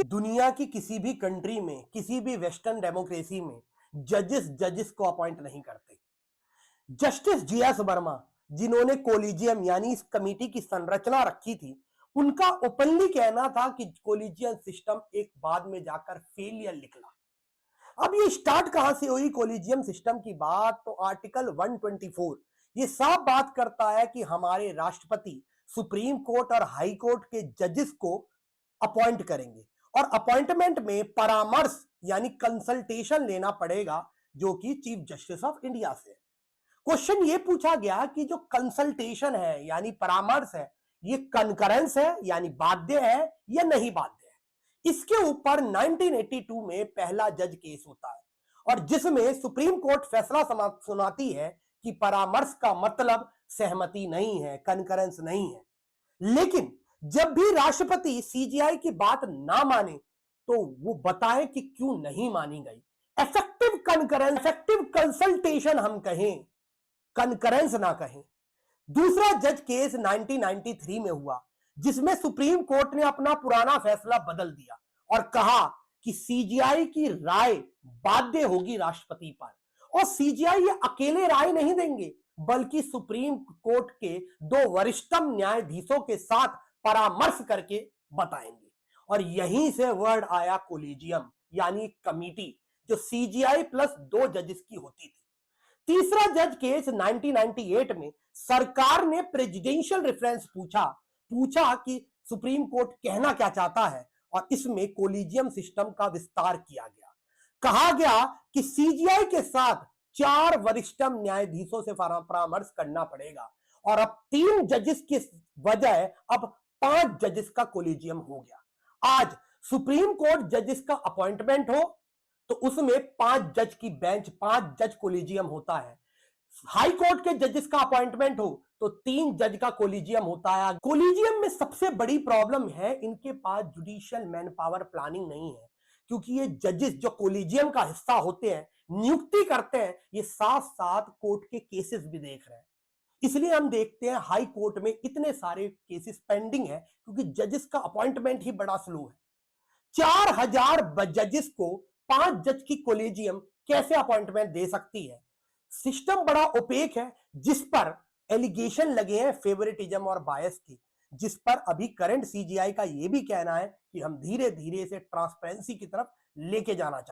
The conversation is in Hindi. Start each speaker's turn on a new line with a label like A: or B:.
A: दुनिया की किसी भी कंट्री में, किसी भी वेस्टर्न डेमोक्रेसी में जजेस को अपॉइंट नहीं करते। जस्टिस जीएस वर्मा, जिन्होंने कोलिजियम यानी इस कमेटी की संरचना रखी थी, उनका ओपनली कहना था कि कोलिजियम सिस्टम एक बाद में जाकर फेलियर निकला। अब ये स्टार्ट कहां से हुई कोलिजियम सिस्टम की बात? तो आर्टिकल 124 ये साफ बात करता है कि हमारे राष्ट्रपति सुप्रीम कोर्ट और हाई कोर्ट के जजेस को अपॉइंट करेंगे और अपॉइंटमेंट में परामर्श यानी कंसल्टेशन लेना पड़ेगा, जो कि चीफ जस्टिस ऑफ इंडिया से है। क्वेश्चन ये पूछा गया कि जो कंसल्टेशन है यानी परामर्श है, ये कनकरेंस है यानी बाध्य है या नहीं बाध्य है। इसके ऊपर 1982 में पहला जज केस होता है और जिसमें सुप्रीम कोर्ट फैसला सुनाती है कि परामर्श का मतलब सहमति नहीं है, कनकरेंस नहीं है। लेकिन जब भी राष्ट्रपति सीजीआई की बात ना माने तो वो बताए कि क्यों नहीं मानी गई। इफेक्टिव कनकरेंस, इफेक्टिव कंसल्टेशन हम कहें, कनकरेंस ना कहें। दूसरा जज केस 1993 में हुआ, जिसमें सुप्रीम कोर्ट ने अपना पुराना फैसला बदल दिया और कहा कि सीजीआई की राय बाध्य होगी राष्ट्रपति पर। और सीजीआई ये अकेले राय नहीं देंगे, बल्कि सुप्रीम कोर्ट के 2 वरिष्ठतम न्यायाधीशों के साथ परामर्श करके बताएंगे। और यहीं से वर्ड आया कोलिजियम यानी कमिटी, जो सीजीआई प्लस 2 जजेस की होती थी। तीसरा जज केस 1998 में सरकार ने प्रेसिडेंशियल रेफरेंस पूछा कि सुप्रीम कोर्ट कहना क्या चाहता है और इसमें कोलिजियम सिस्टम का विस्तार किया गया। कहा गया कि सीजीआई के साथ 4 वरिष्ठतम न्यायाधीशों से परामर्श करना पड़ेगा और अब 3 जजेस की बजाय अब 5 जजेस का कोलिजियम हो गया। आज सुप्रीम कोर्ट जजेस का अपॉइंटमेंट हो तो उसमें 5 जज की बेंच, 5 जज कोलिजियम होता है। हाई कोर्ट के जजेस का अपॉइंटमेंट हो तो 3 जज का कोलिजियम होता है। कोलिजियम में सबसे बड़ी प्रॉब्लम है, इनके पास जुडिशियल मैन पावर प्लानिंग नहीं है, क्योंकि ये जजेस जो कोलिजियम का हिस्सा होते हैं, नियुक्ति करते हैं, ये साथ साथ कोर्ट के केसेस भी देख रहे हैं। इसलिए हम देखते हैं हाई कोर्ट में इतने सारे केसेस पेंडिंग है, क्योंकि जजेस का अपॉइंटमेंट ही बड़ा स्लो है। 4000 जजेस को 5 जज की कोलेजियम कैसे अपॉइंटमेंट दे सकती है? सिस्टम बड़ा ओपेक है, जिस पर एलिगेशन लगे हैं फेवरेटिज्म और बायस की, जिस पर अभी करंट सीजीआई का यह भी कहना है कि हम धीरे धीरे से ट्रांसपेरेंसी की तरफ लेके जाना चाहते हैं।